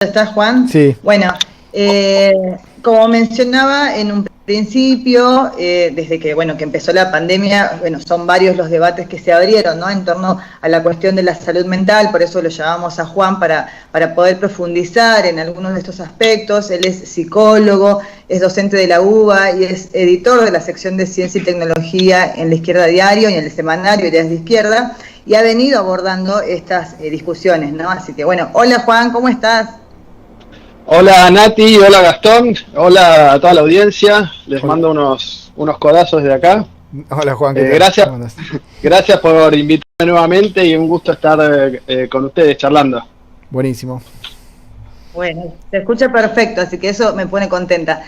¿Estás, Juan? Sí. Bueno, como mencionaba en un principio, desde que empezó la pandemia, son varios los debates que se abrieron, ¿no?, en torno a la cuestión de la salud mental. Por eso lo llamamos a Juan para poder profundizar en algunos de estos aspectos. Él es psicólogo, es docente de la UBA y es editor de la sección de Ciencia y Tecnología en La Izquierda Diario y en el semanario Ideas de Izquierda, y ha venido abordando estas discusiones, ¿no? Así que hola Juan, ¿cómo estás? Hola Nati, hola Gastón, hola a toda la audiencia, les mando unos codazos desde acá. Hola Juan, ¿qué tal? Gracias, gracias por invitarme nuevamente y un gusto estar con ustedes charlando. Buenísimo. Bueno, se escucha perfecto, así que eso me pone contenta.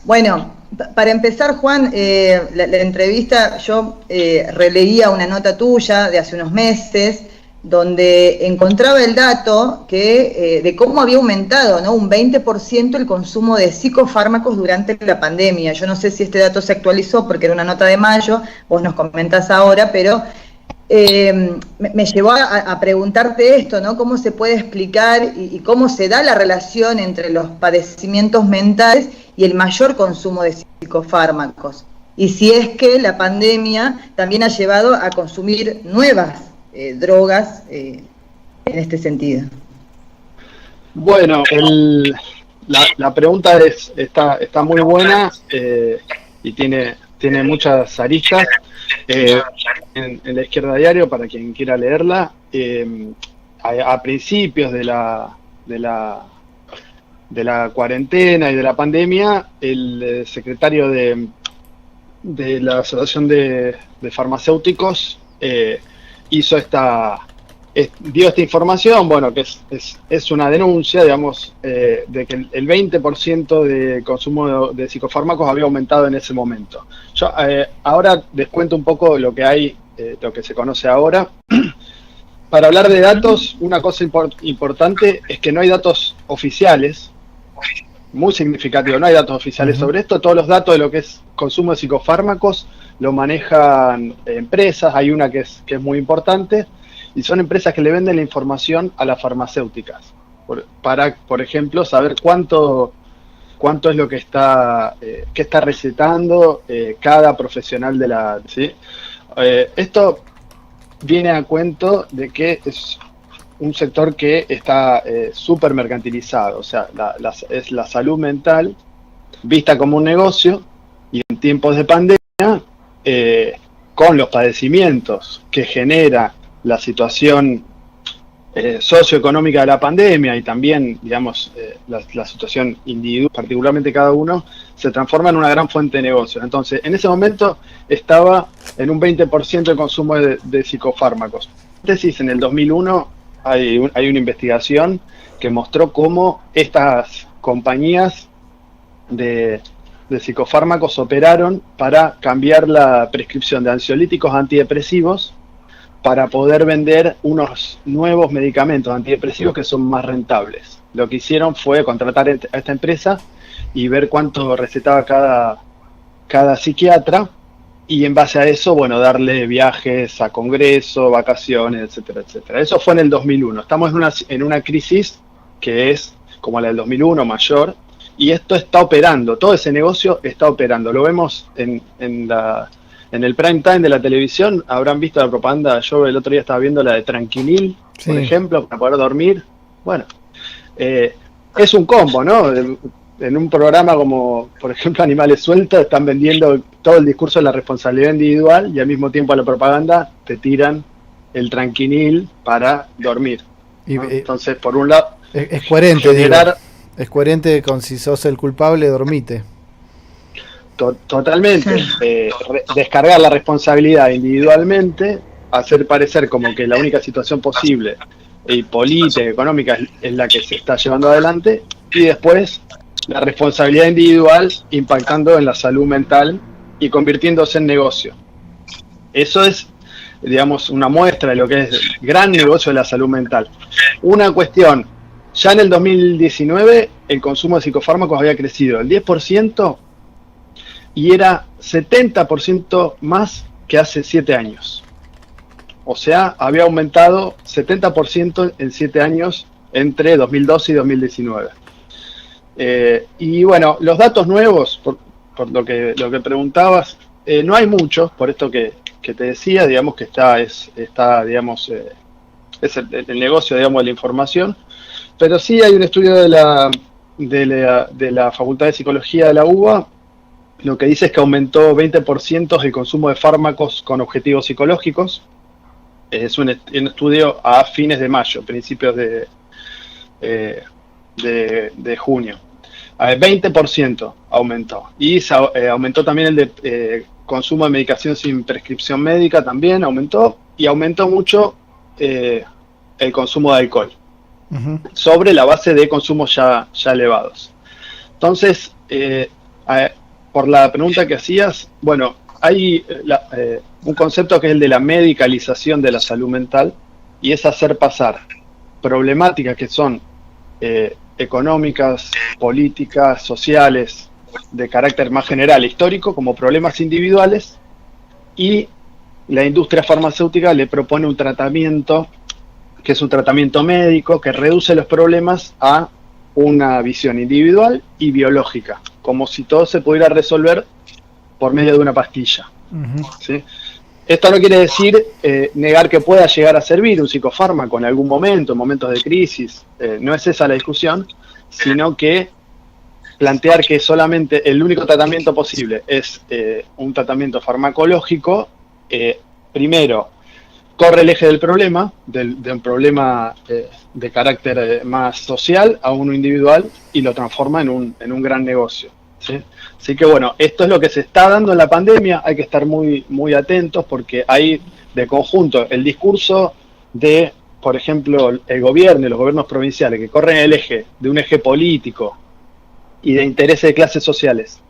Bueno, para empezar, Juan, la entrevista, yo releía una nota tuya de hace unos meses, donde encontraba el dato de cómo había aumentado, ¿no?, un 20% el consumo de psicofármacos durante la pandemia. Yo no sé si este dato se actualizó porque era una nota de mayo, vos nos comentás ahora, pero me llevó a preguntarte esto, ¿no? ¿Cómo se puede explicar y cómo se da la relación entre los padecimientos mentales y el mayor consumo de psicofármacos? Y si es que la pandemia también ha llevado a consumir nuevas drogas en este sentido. Bueno, la pregunta está muy buena y tiene muchas aristas. En La Izquierda Diario, para quien quiera leerla, a principios de la cuarentena y de la pandemia, el secretario de la Asociación de Farmacéuticos dio esta información, que es una denuncia, digamos, de que el 20% de consumo de psicofármacos había aumentado en ese momento. Yo ahora les cuento un poco lo que hay, lo que se conoce ahora. Para hablar de datos, una cosa importante es que no hay datos oficiales, muy significativo, no hay datos oficiales sobre esto. Todos los datos de lo que es consumo de psicofármacos lo manejan empresas. Hay una que es muy importante, y son empresas que le venden la información a las farmacéuticas para, por ejemplo, saber cuánto es lo que está recetando cada profesional ¿sí? Esto viene a cuento de que es un sector que está súper mercantilizado. O sea, es la salud mental vista como un negocio, y en tiempos de pandemia, con los padecimientos que genera la situación socioeconómica de la pandemia, y también, digamos, la situación individual, particularmente cada uno, se transforma en una gran fuente de negocios. Entonces, en ese momento estaba en un 20% de consumo de psicofármacos. En el 2001 hay una investigación que mostró cómo estas compañías de psicofármacos operaron para cambiar la prescripción de ansiolíticos antidepresivos para poder vender unos nuevos medicamentos antidepresivos que son más rentables. Lo que hicieron fue contratar a esta empresa y ver cuánto recetaba cada psiquiatra, y en base a eso, darle viajes a congresos, vacaciones, etcétera, etcétera. Eso fue en el 2001. Estamos en una crisis que es como la del 2001, mayor, y esto está operando, todo ese negocio está operando. Lo vemos en el prime time de la televisión. Habrán visto la propaganda. Yo el otro día estaba viendo la de Tranquinil, sí, por ejemplo, para poder dormir. Es un combo, ¿no? En un programa como, por ejemplo, Animales Sueltos, están vendiendo todo el discurso de la responsabilidad individual, y al mismo tiempo a la propaganda te tiran el Tranquinil para dormir, ¿no? Entonces, por un lado, es coherente, es coherente con si sos el culpable, dormite. Totalmente. Descargar la responsabilidad individualmente, hacer parecer como que la única situación posible y política, económica, es la que se está llevando adelante, y después la responsabilidad individual impactando en la salud mental y convirtiéndose en negocio. Eso es, digamos, una muestra de lo que es el gran negocio de la salud mental. Una cuestión: ya en el 2019 el consumo de psicofármacos había crecido el 10%, y era 70% más que hace 7 años. O sea, había aumentado 70% en 7 años entre 2012 y 2019. Y bueno, los datos nuevos, por lo que preguntabas, no hay muchos, por esto que te decía, digamos que está digamos, es el negocio, digamos, de la información, pero sí hay un estudio de la Facultad de Psicología de la UBA, lo que dice es que aumentó 20% el consumo de fármacos con objetivos psicológicos. Es un estudio a fines de mayo, principios de junio. 20% aumentó. Y aumentó también el de consumo de medicación sin prescripción médica, también aumentó. Y aumentó mucho el consumo de alcohol, sobre la base de consumos ya elevados. Entonces, por la pregunta que hacías, bueno, hay un concepto que es el de la medicalización de la salud mental, y es hacer pasar problemáticas que son económicas, políticas, sociales, de carácter más general, histórico, como problemas individuales, y la industria farmacéutica le propone un tratamiento que es un tratamiento médico que reduce los problemas a una visión individual y biológica, como si todo se pudiera resolver por medio de una pastilla. ¿Sí? Esto no quiere decir negar que pueda llegar a servir un psicofármaco en algún momento, en momentos de crisis, no es esa la discusión, sino que plantear que solamente el único tratamiento posible es un tratamiento farmacológico, primero, corre el eje del problema, de un problema de carácter más social a uno individual, y lo transforma en un gran negocio. ¿Sí? Así que bueno, esto es lo que se está dando en la pandemia, hay que estar muy, muy atentos, porque hay de conjunto el discurso de, por ejemplo, el gobierno y los gobiernos provinciales, que corren el eje de un eje político y de intereses de clases sociales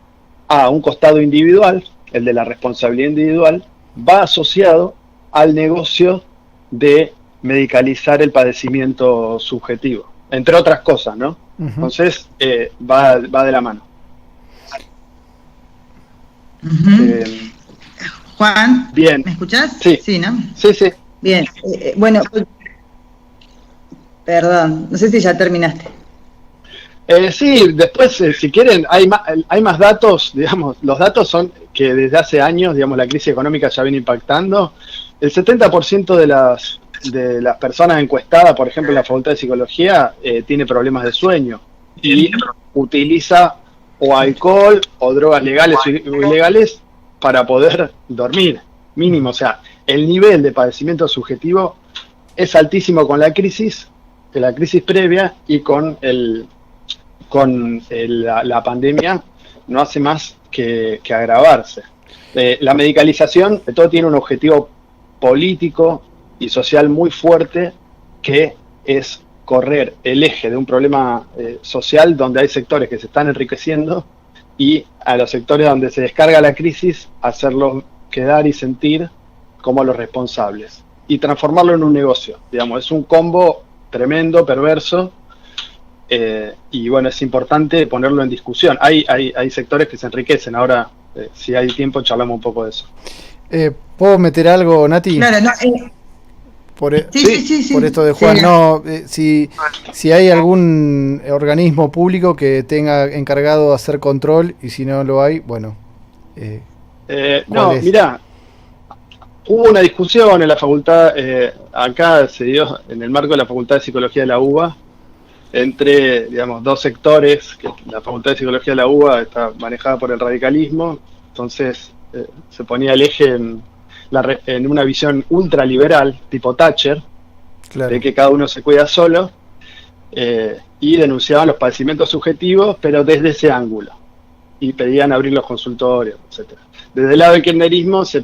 a un costado individual, el de la responsabilidad individual, va asociado al negocio de medicalizar el padecimiento subjetivo, entre otras cosas, ¿no? Entonces, va de la mano. Juan, bien. ¿Me escuchás? Sí, ¿no? Sí. Bien, bueno, perdón, no sé si ya terminaste. Sí, después, si quieren, hay más datos, digamos, los datos son que desde hace años, digamos, la crisis económica ya viene impactando. El 70% de las personas encuestadas, por ejemplo, en la Facultad de Psicología, tiene problemas de sueño y utiliza o alcohol o drogas legales o ilegales para poder dormir, mínimo. O sea, el nivel de padecimiento subjetivo es altísimo con la crisis previa, y con la pandemia no hace más que agravarse. La medicalización de todo tiene un objetivo político y social muy fuerte, que es correr el eje de un problema social donde hay sectores que se están enriqueciendo, y a los sectores donde se descarga la crisis, hacerlos quedar y sentir como los responsables y transformarlo en un negocio. Digamos, es un combo tremendo, perverso, y bueno, es importante ponerlo en discusión. Hay sectores que se enriquecen. Ahora, si hay tiempo, charlamos un poco de eso. ¿Puedo meter algo, Nati? Claro, no, Por sí, esto de Juan, sí. No, si hay algún organismo público que tenga encargado de hacer control, y si no lo hay, bueno. No, mirá, hubo una discusión en la facultad, acá se dio en el marco de la Facultad de Psicología de la UBA, entre, digamos, dos sectores, que la Facultad de Psicología de la UBA está manejada por el radicalismo, entonces se ponía el eje en una visión ultraliberal, tipo Thatcher, claro, de que cada uno se cuida solo, y denunciaban los padecimientos subjetivos, pero desde ese ángulo, y pedían abrir los consultorios, etcétera. Desde el lado del kirchnerismo se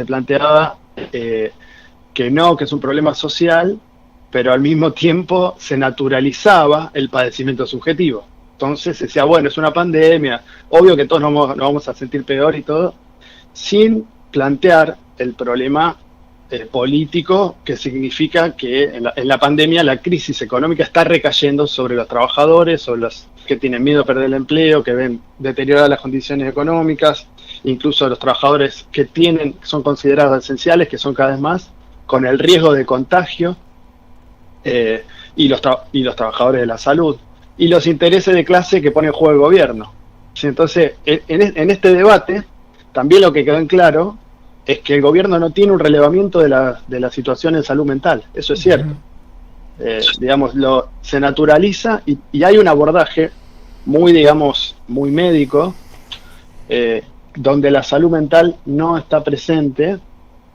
planteaba que no, que es un problema social, pero al mismo tiempo se naturalizaba el padecimiento subjetivo. Entonces se decía, bueno, es una pandemia, obvio que todos nos vamos a sentir peor y todo, sin plantear el problema político, que significa que en la pandemia la crisis económica está recayendo sobre los trabajadores, sobre los que tienen miedo a perder el empleo, que ven deterioradas las condiciones económicas, incluso los trabajadores que son considerados esenciales, que son cada vez más, con el riesgo de contagio. y los trabajadores de la salud, y los intereses de clase que pone en juego el gobierno. ¿Sí? Entonces, en este debate, también lo que quedó en claro es que el gobierno no tiene un relevamiento de la situación en salud mental, eso es cierto. Digamos, se naturaliza y hay un abordaje muy, digamos, muy médico, donde la salud mental no está presente,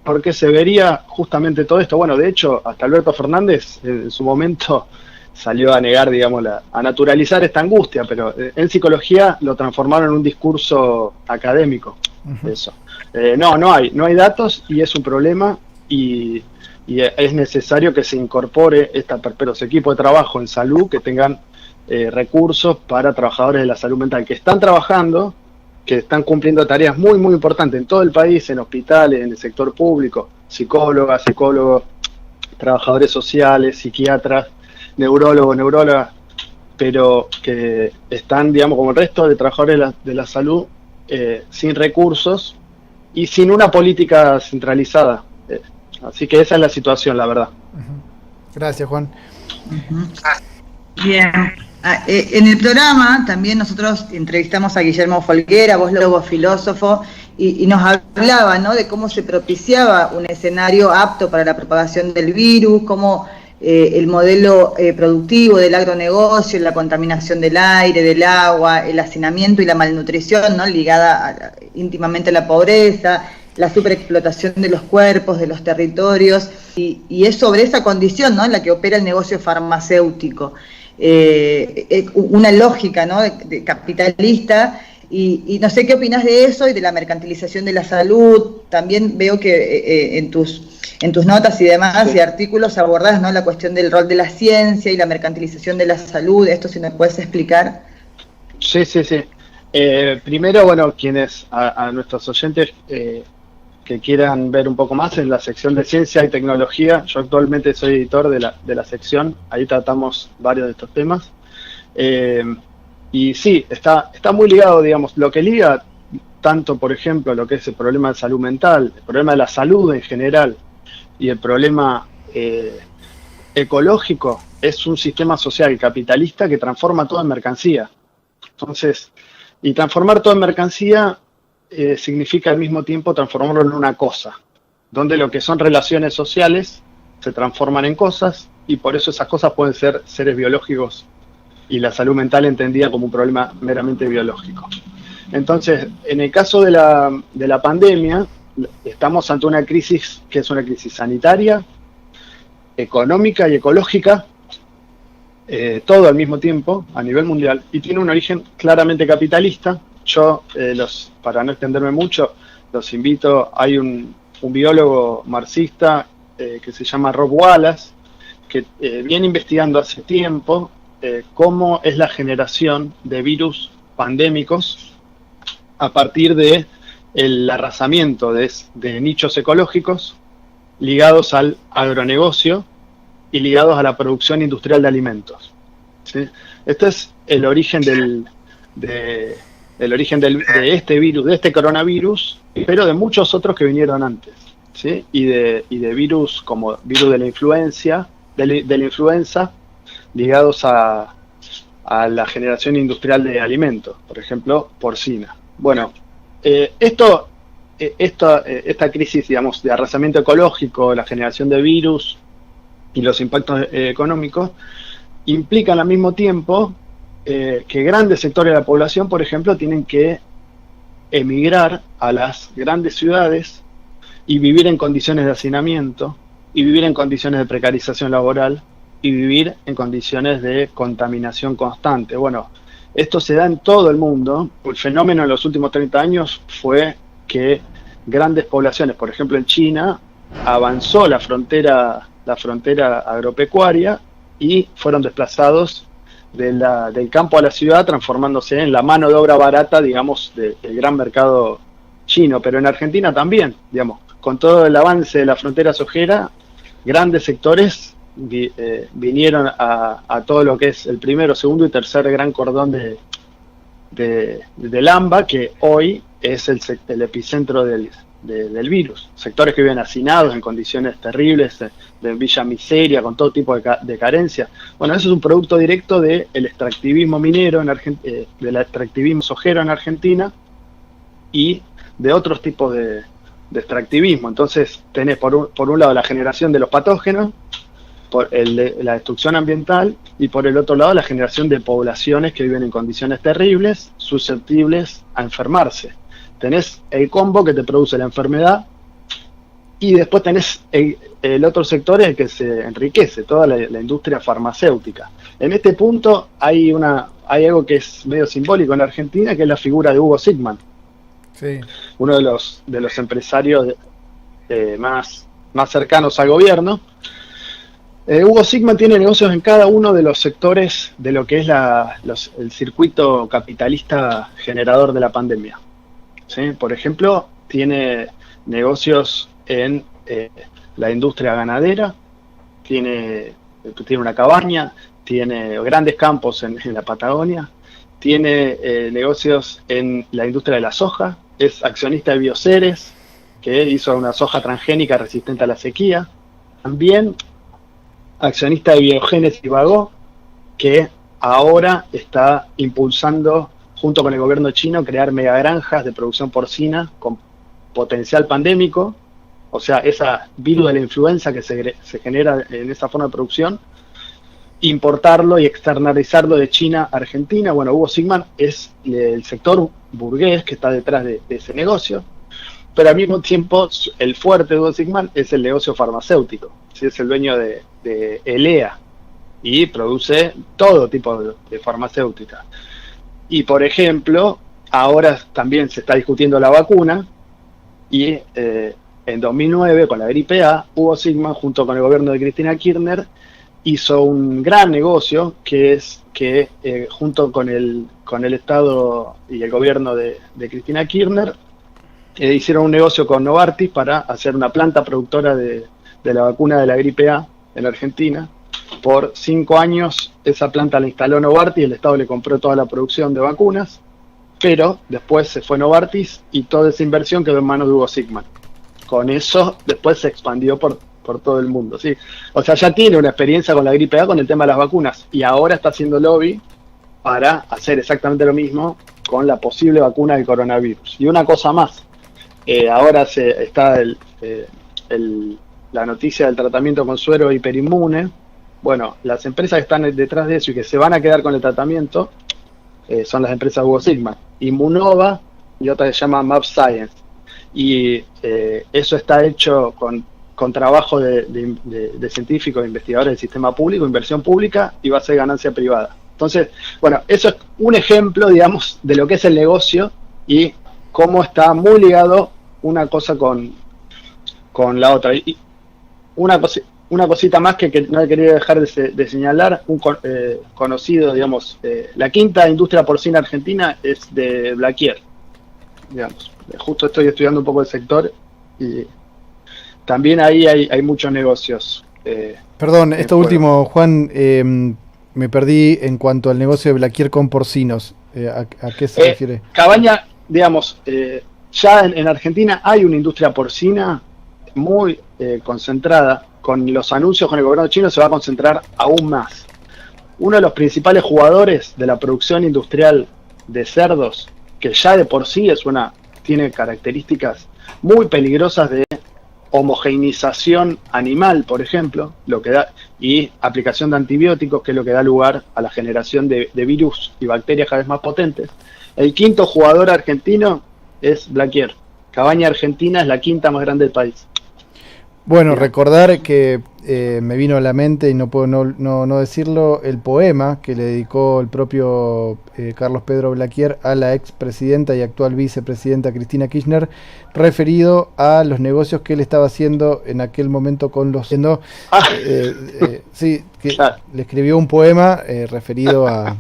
porque se vería justamente todo esto. Bueno, de hecho, hasta Alberto Fernández en su momento salió a negar, digamos, a naturalizar esta angustia, pero en psicología lo transformaron en un discurso académico. Eso. No hay datos y es un problema y es necesario que se incorpore los equipos de trabajo en salud que tengan recursos para trabajadores de la salud mental que están trabajando, que están cumpliendo tareas muy, muy importantes en todo el país, en hospitales, en el sector público, psicólogas, psicólogos, trabajadores sociales, psiquiatras, neurólogas, pero que están, digamos, como el resto de trabajadores de la salud, sin recursos y sin una política centralizada. Así que esa es la situación, la verdad. Gracias, Juan. Bien. En el programa también nosotros entrevistamos a Guillermo Folguera, voz filósofo, y nos hablaba, ¿no?, de cómo se propiciaba un escenario apto para la propagación del virus, cómo el modelo productivo del agronegocio, la contaminación del aire, del agua, el hacinamiento y la malnutrición, ¿no?, ligada íntimamente a la pobreza, la superexplotación de los cuerpos, de los territorios, y es sobre esa condición, ¿no?, en la que opera el negocio farmacéutico. Una lógica, ¿no?, de capitalista, y no sé qué opinás de eso y de la mercantilización de la salud. También veo que en tus notas y demás y artículos abordás, ¿no?, la cuestión del rol de la ciencia y la mercantilización de la salud. Esto, si me puedes explicar. Sí. Primero, bueno, a nuestros oyentes que quieran ver un poco más en la sección de ciencia y tecnología, yo actualmente soy editor de la sección, ahí tratamos varios de estos temas. Y sí, está muy ligado, digamos, lo que liga tanto, por ejemplo, lo que es el problema de salud mental, el problema de la salud en general y el problema ecológico, es un sistema social capitalista que transforma todo en mercancía. Entonces, y transformar todo en mercancía significa al mismo tiempo transformarlo en una cosa, donde lo que son relaciones sociales se transforman en cosas, y por eso esas cosas pueden ser seres biológicos y la salud mental entendida como un problema meramente biológico. Entonces, en el caso de la pandemia, estamos ante una crisis que es una crisis sanitaria, económica y ecológica, todo al mismo tiempo, a nivel mundial, y tiene un origen claramente capitalista. Yo, para no extenderme mucho, los invito, hay un biólogo marxista que se llama Rob Wallace, que viene investigando hace tiempo cómo es la generación de virus pandémicos a partir de el arrasamiento de nichos ecológicos ligados al agronegocio y ligados a la producción industrial de alimentos. ¿Sí? Este es el origen de este virus, de este coronavirus, pero de muchos otros que vinieron antes, ¿sí? Y de virus como virus de la influenza, ligados a la generación industrial de alimentos, por ejemplo, porcina. Bueno, esta crisis, digamos, de arrasamiento ecológico, la generación de virus y los impactos económicos implican al mismo tiempo que grandes sectores de la población, por ejemplo, tienen que emigrar a las grandes ciudades y vivir en condiciones de hacinamiento, y vivir en condiciones de precarización laboral, y vivir en condiciones de contaminación constante. Bueno, esto se da en todo el mundo. El fenómeno en los últimos 30 años fue que grandes poblaciones, por ejemplo en China, avanzó la frontera agropecuaria y fueron desplazados del campo a la ciudad, transformándose en la mano de obra barata, digamos, del gran mercado chino. Pero en Argentina también, digamos, con todo el avance de la frontera sojera, grandes sectores vinieron a todo lo que es el primero, segundo y tercer gran cordón del AMBA, que hoy es el epicentro del del virus. Sectores que viven hacinados en condiciones terribles, de villa miseria, con todo tipo de carencia. Bueno, eso es un producto directo del extractivismo minero, del extractivismo sojero en Argentina y de otros tipos de extractivismo. Entonces tenés por un lado la generación de los patógenos, la destrucción ambiental, y por el otro lado la generación de poblaciones que viven en condiciones terribles, susceptibles a enfermarse. Tenés el combo que te produce la enfermedad, y después tenés el otro sector en el que se enriquece, toda la industria farmacéutica. En este punto hay algo que es medio simbólico en Argentina, que es la figura de Hugo Sigman, Sí. uno de los empresarios más cercanos al gobierno. Hugo Sigman tiene negocios en cada uno de los sectores de lo que es el circuito capitalista generador de la pandemia. ¿Sí? Por ejemplo, tiene negocios en la industria ganadera, tiene una cabaña, tiene grandes campos en la Patagonia, tiene negocios en la industria de la soja, es accionista de Bioceres, que hizo una soja transgénica resistente a la sequía, también accionista de Biogénesis Vagó, que ahora está impulsando, junto con el gobierno chino, crear megagranjas de producción porcina con potencial pandémico, o sea, esa virus de la influenza que se genera en esa forma de producción, importarlo y externalizarlo de China a Argentina. Bueno, Hugo Sigman es el sector burgués que está detrás de ese negocio, pero al mismo tiempo el fuerte de Hugo Sigman es el negocio farmacéutico. ¿Sí? Es el dueño de Elea y produce todo tipo de farmacéutica. Y por ejemplo, ahora también se está discutiendo la vacuna, y en 2009, con la gripe A, Hugo Sigman, junto con el gobierno de Cristina Kirchner, hizo un gran negocio, que es que junto con el Estado y el gobierno de Cristina Kirchner, hicieron un negocio con Novartis para hacer una planta productora de la vacuna de la gripe A en Argentina. Por 5 años esa planta la instaló Novartis, el Estado le compró toda la producción de vacunas, pero después se fue Novartis y toda esa inversión quedó en manos de Hugo Sigman. Con eso después se expandió por todo el mundo, ¿sí? O sea, ya tiene una experiencia con la gripe A, con el tema de las vacunas, y ahora está haciendo lobby para hacer exactamente lo mismo con la posible vacuna del coronavirus. Y una cosa más, ahora está la noticia del tratamiento con suero hiperinmune. Bueno, las empresas que están detrás de eso y que se van a quedar con el tratamiento son las empresas Hugo Sigman, Immunova y otra que se llama Map Science. Y eso está hecho con trabajo de científicos, de investigadores del sistema público, inversión pública, y va a ser ganancia privada. Entonces, bueno, eso es un ejemplo, digamos, de lo que es el negocio y cómo está muy ligado una cosa con la otra. Y una cosita más que no quería dejar de señalar, un conocido, digamos, la quinta industria porcina argentina es de Blaquier, digamos. Justo estoy estudiando un poco el sector y también ahí hay muchos negocios. Perdón, esto último, Juan, me perdí en cuanto al negocio de Blaquier con porcinos. ¿A qué se refiere? Cabaña, digamos, ya en Argentina hay una industria porcina muy concentrada. Con los anuncios con el gobierno chino se va a concentrar aún más. Uno de los principales jugadores de la producción industrial de cerdos, que ya de por sí tiene características muy peligrosas de homogeneización animal, por ejemplo, y aplicación de antibióticos, que es lo que da lugar a la generación de virus y bacterias cada vez más potentes. El quinto jugador argentino es Blaquier. Cabaña Argentina es la quinta más grande del país. Bueno, recordar que me vino a la mente, y no puedo no decirlo, el poema que le dedicó el propio Carlos Pedro Blaquier a la expresidenta y actual vicepresidenta Cristina Kirchner, referido a los negocios que él estaba haciendo en aquel momento con los... sí, que le escribió un poema referido a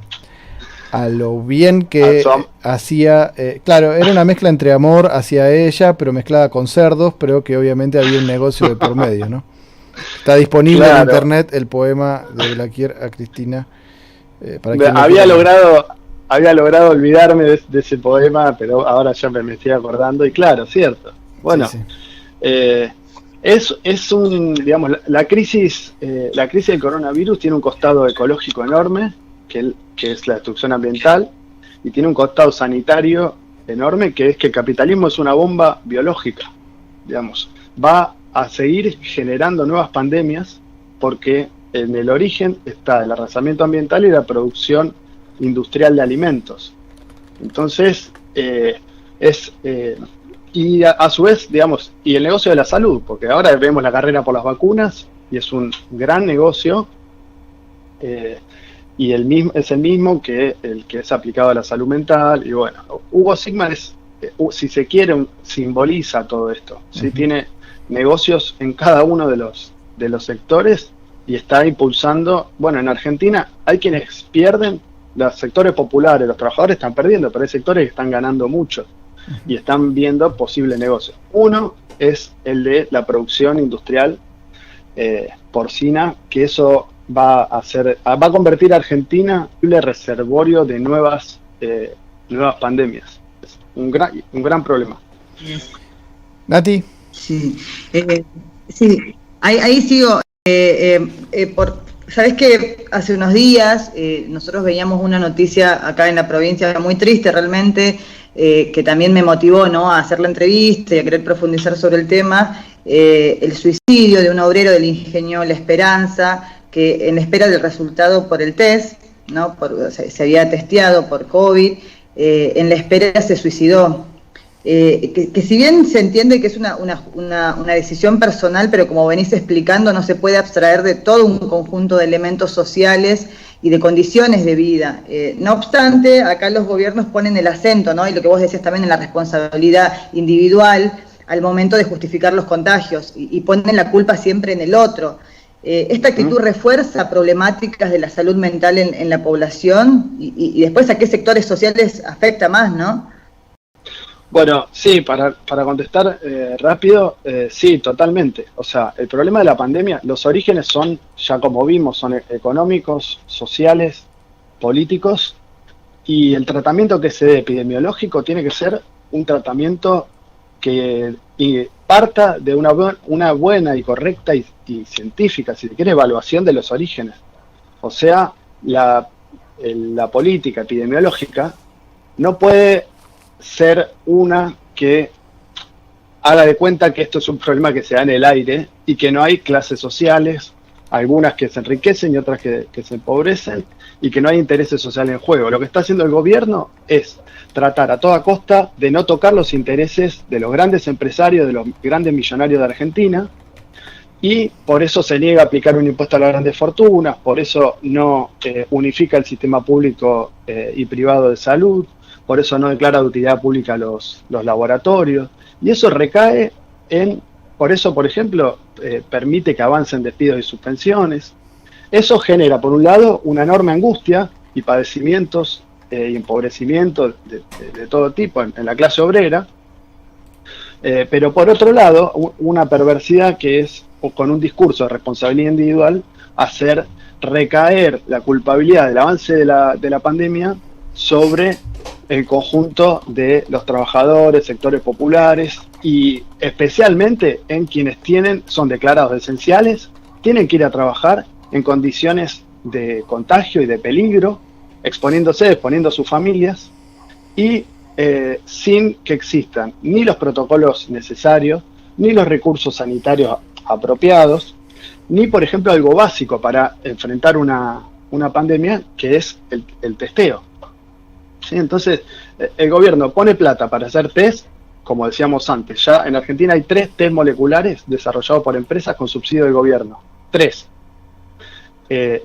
lo bien que hacía, claro, era una mezcla entre amor hacia ella, pero mezclada con cerdos, pero que obviamente había un negocio de por medio, ¿no? Está disponible en internet el poema de Blaquier a Cristina. Había logrado olvidarme de ese poema, pero ahora ya me estoy acordando, y claro, cierto. Bueno, Sí, sí. es un, digamos, la crisis del coronavirus tiene un costado ecológico enorme, que es la destrucción ambiental, y tiene un costado sanitario enorme, que es que el capitalismo es una bomba biológica, digamos. Va a seguir generando nuevas pandemias porque en el origen está el arrasamiento ambiental y la producción industrial de alimentos. Entonces, y a su vez, digamos, y el negocio de la salud, porque ahora vemos la carrera por las vacunas y es un gran negocio, y es el mismo que el que es aplicado a la salud mental. Y bueno, Hugo Sigman es, si se quiere, simboliza todo esto. ¿Sí? Tiene negocios en cada uno de los sectores y está impulsando. Bueno, en Argentina hay quienes pierden, los sectores populares, los trabajadores están perdiendo, pero hay sectores que están ganando mucho y están viendo posibles negocios. Uno es el de la producción industrial porcina, que eso va a convertir a Argentina en un reservorio de nuevas pandemias. Es un gran problema. Nati. Sí, sí, ahí sigo. Sabés que hace unos días nosotros veíamos una noticia acá en la provincia muy triste realmente, que también me motivó, ¿no?, a hacer la entrevista y a querer profundizar sobre el tema, el suicidio de un obrero del ingenio La Esperanza, que en espera del resultado por el test, ¿no?, se había testeado por COVID, en la espera se suicidó. Que si bien se entiende que es una decisión personal, pero como venís explicando, no se puede abstraer de todo un conjunto de elementos sociales y de condiciones de vida. No obstante, acá los gobiernos ponen el acento, ¿no?, y lo que vos decías también, en la responsabilidad individual al momento de justificar los contagios, y ponen la culpa siempre en el otro. Esta actitud refuerza problemáticas de la salud mental en la población, y después a qué sectores sociales afecta más, ¿no? Bueno, sí, para contestar rápido, sí, totalmente. O sea, el problema de la pandemia, los orígenes son, ya como vimos, son económicos, sociales, políticos, y el tratamiento que se dé epidemiológico tiene que ser un tratamiento que parta de una buena y correcta y científica, si se quiere, evaluación de los orígenes. O sea, la política epidemiológica no puede ser una que haga de cuenta que esto es un problema que se da en el aire y que no hay clases sociales, algunas que se enriquecen y otras que se empobrecen, y que no hay intereses sociales en juego. Lo que está haciendo el gobierno es tratar a toda costa de no tocar los intereses de los grandes empresarios, de los grandes millonarios de Argentina, y por eso se niega a aplicar un impuesto a las grandes fortunas, por eso no unifica el sistema público y privado de salud, por eso no declara de utilidad pública los laboratorios, y eso recae por eso, por ejemplo, permite que avancen despidos y suspensiones. Eso genera, por un lado, una enorme angustia y padecimientos y empobrecimiento de todo tipo en la clase obrera, pero por otro lado, una perversidad que es, con un discurso de responsabilidad individual, hacer recaer la culpabilidad del avance de la pandemia sobre el conjunto de los trabajadores, sectores populares, y especialmente en quienes son declarados esenciales, tienen que ir a trabajar en condiciones de contagio y de peligro, exponiendo a sus familias, y sin que existan ni los protocolos necesarios, ni los recursos sanitarios apropiados, ni, por ejemplo, algo básico para enfrentar una pandemia, que es el testeo. ¿Sí? Entonces, el gobierno pone plata para hacer test, como decíamos antes. Ya en Argentina hay 3 test moleculares desarrollados por empresas con subsidio del gobierno. 3.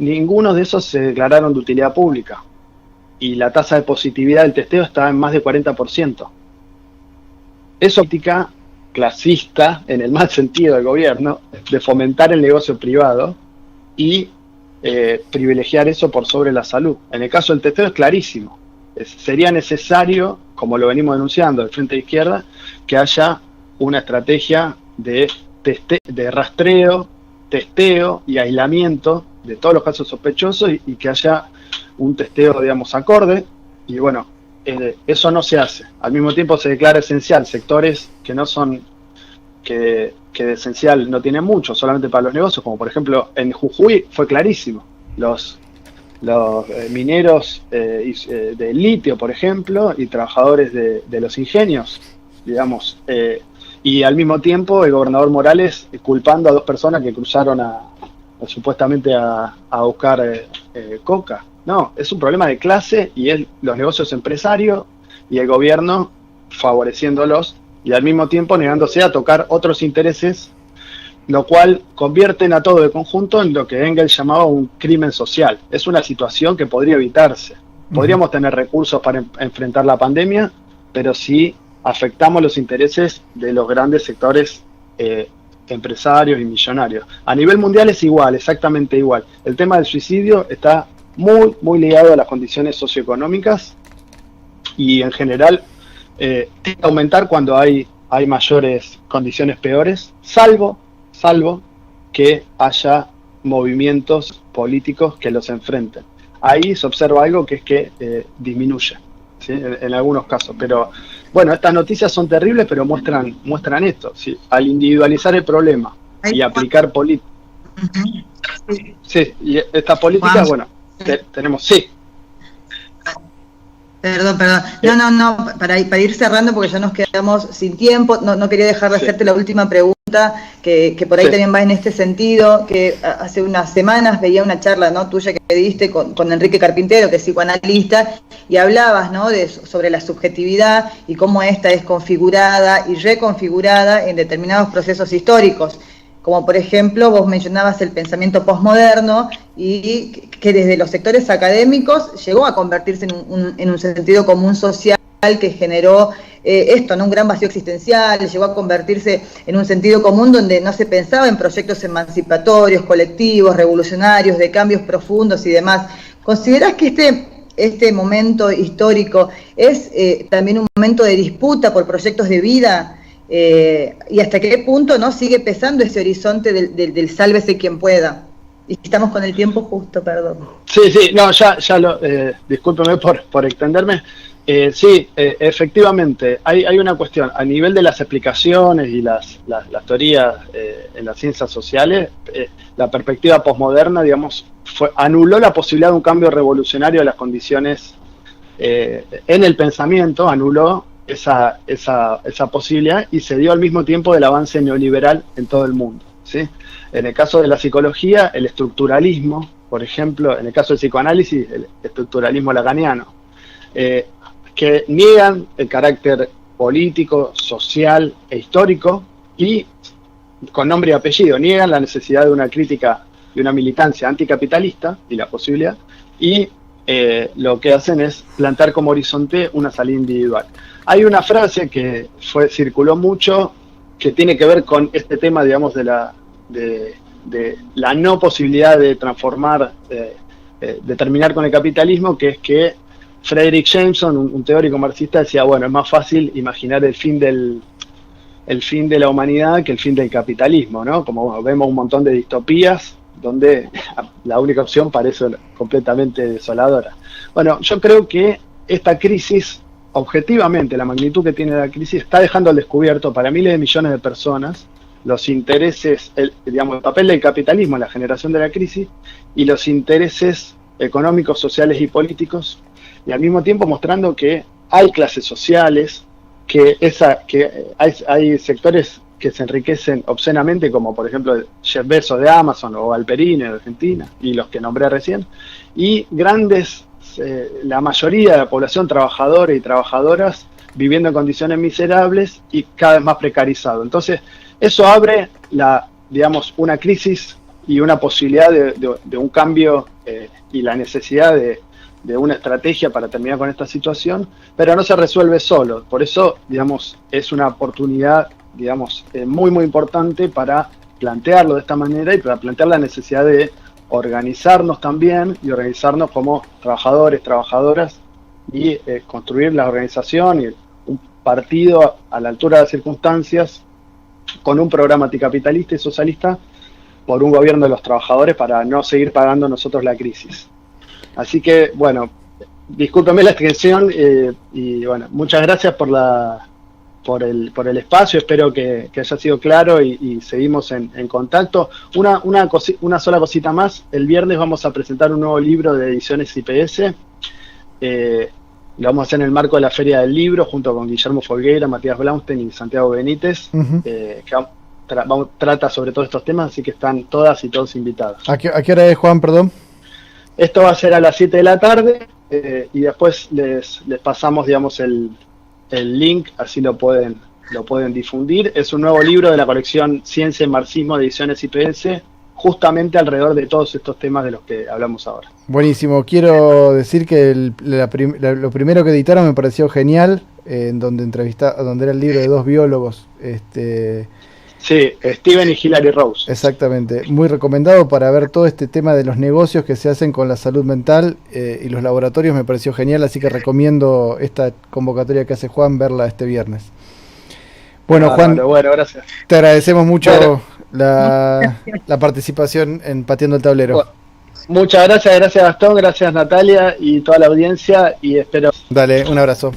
Ninguno de esos se declararon de utilidad pública. Y la tasa de positividad del testeo está en más de 40%. Es óptica clasista, en el mal sentido del gobierno, de fomentar el negocio privado y privilegiar eso por sobre la salud. En el caso del testeo es clarísimo. Sería necesario, como lo venimos denunciando del Frente de Izquierda, que haya una estrategia de rastreo, testeo y aislamiento de todos los casos sospechosos, y que haya un testeo, digamos, acorde. Y bueno, eso no se hace. Al mismo tiempo se declara esencial sectores que no son que de esencial no tiene mucho, solamente para los negocios, como por ejemplo en Jujuy fue clarísimo, los mineros de litio, por ejemplo, y trabajadores de los ingenios, digamos, y al mismo tiempo el gobernador Morales culpando a 2 personas que cruzaron supuestamente a buscar coca. No, es un problema de clase y es los negocios empresarios y el gobierno favoreciéndolos y al mismo tiempo negándose a tocar otros intereses, lo cual convierten a todo de conjunto en lo que Engels llamaba un crimen social. Es una situación que podría evitarse. Podríamos tener recursos para enfrentar la pandemia, pero si afectamos los intereses de los grandes sectores empresarios y millonarios. A nivel mundial es igual, exactamente igual. El tema del suicidio está muy, muy ligado a las condiciones socioeconómicas y en general tiende a aumentar cuando hay mayores condiciones peores, salvo que haya movimientos políticos que los enfrenten. Ahí se observa algo que es que disminuye, ¿sí? En algunos casos. Pero bueno, estas noticias son terribles, pero muestran esto, ¿sí? Al individualizar el problema y aplicar políticas. Sí, y estas políticas, bueno, tenemos, sí. Perdón. No, para ir cerrando porque ya nos quedamos sin tiempo, no quería dejar de hacerte la última pregunta, que por ahí también va en este sentido, que hace unas semanas veía una charla, ¿no?, tuya que diste con Enrique Carpintero, que es psicoanalista, y hablabas, ¿no?, sobre la subjetividad y cómo esta es configurada y reconfigurada en determinados procesos históricos. Como por ejemplo, vos mencionabas el pensamiento posmoderno y que desde los sectores académicos llegó a convertirse en un sentido común social que generó esto, ¿no?, un gran vacío existencial, llegó a convertirse en un sentido común donde no se pensaba en proyectos emancipatorios, colectivos, revolucionarios, de cambios profundos y demás. ¿Considerás que este momento histórico es también un momento de disputa por proyectos de vida? Y hasta qué punto no sigue pesando ese horizonte del sálvese quien pueda. Y estamos con el tiempo justo, perdón. Sí, no, ya discúlpeme por extenderme. Sí, efectivamente, hay una cuestión. A nivel de las explicaciones y las teorías en las ciencias sociales, la perspectiva posmoderna, digamos, anuló la posibilidad de un cambio revolucionario de las condiciones en el pensamiento, anuló esa posibilidad y se dio al mismo tiempo del avance neoliberal en todo el mundo, ¿sí? En el caso de la psicología, el estructuralismo, por ejemplo, en el caso del psicoanálisis, el estructuralismo lacaniano, que niegan el carácter político, social e histórico y con nombre y apellido, niegan la necesidad de una crítica, de una militancia anticapitalista y la posibilidad, y lo que hacen es plantar como horizonte una salida individual. Hay una frase que circuló mucho que tiene que ver con este tema, digamos, de la no posibilidad de transformar, de terminar con el capitalismo, que es que Frederick Jameson, un teórico marxista, decía, bueno, es más fácil imaginar el fin de la humanidad que el fin del capitalismo, ¿no? Como vemos un montón de distopías donde la única opción parece completamente desoladora. Bueno, yo creo que esta crisis, objetivamente, la magnitud que tiene la crisis, está dejando al descubierto para miles de millones de personas los intereses, el papel del capitalismo en la generación de la crisis y los intereses económicos, sociales y políticos, y al mismo tiempo mostrando que hay clases sociales, que hay sectores que se enriquecen obscenamente, como por ejemplo Jeff Bezos de Amazon o Alperini de Argentina, y los que nombré recién, y la mayoría de la población trabajadora y trabajadoras viviendo en condiciones miserables y cada vez más precarizado. Entonces, eso abre una crisis y una posibilidad de un cambio y la necesidad de una estrategia para terminar con esta situación, pero no se resuelve solo. Por eso, digamos, es una oportunidad, digamos, muy, muy importante para plantearlo de esta manera y para plantear la necesidad de organizarnos también y organizarnos como trabajadores, trabajadoras y construir la organización y un partido a la altura de las circunstancias con un programa anticapitalista y socialista por un gobierno de los trabajadores para no seguir pagando nosotros la crisis. Así que, bueno, discúlpeme la extensión y bueno, muchas gracias por la por el espacio, espero que haya sido claro y seguimos en contacto. Una sola cosita más, el viernes vamos a presentar un nuevo libro de Ediciones IPS, lo vamos a hacer en el marco de la Feria del Libro, junto con Guillermo Folgueira, Matías Blaustein y Santiago Benítez, que trata sobre todos estos temas, así que están todas y todos invitados. ¿A qué hora es, Juan, perdón? Esto va a ser a las 7 de la tarde, y después les pasamos, digamos, el link, así lo pueden difundir. Es un nuevo libro de la colección Ciencia y Marxismo de Ediciones IPS, justamente alrededor de todos estos temas de los que hablamos ahora. Buenísimo. Quiero decir que lo primero que editaron me pareció genial, donde era el libro de dos biólogos. Sí, Steven y Hilary Rose. Exactamente, muy recomendado para ver todo este tema de los negocios que se hacen con la salud mental y los laboratorios. Me pareció genial, así que recomiendo esta convocatoria que hace Juan, verla este viernes. Bueno, Juan, bueno, gracias. Te agradecemos mucho la participación en Pateando el Tablero. Bueno, muchas gracias Gastón, gracias Natalia y toda la audiencia, y espero... Dale, un abrazo.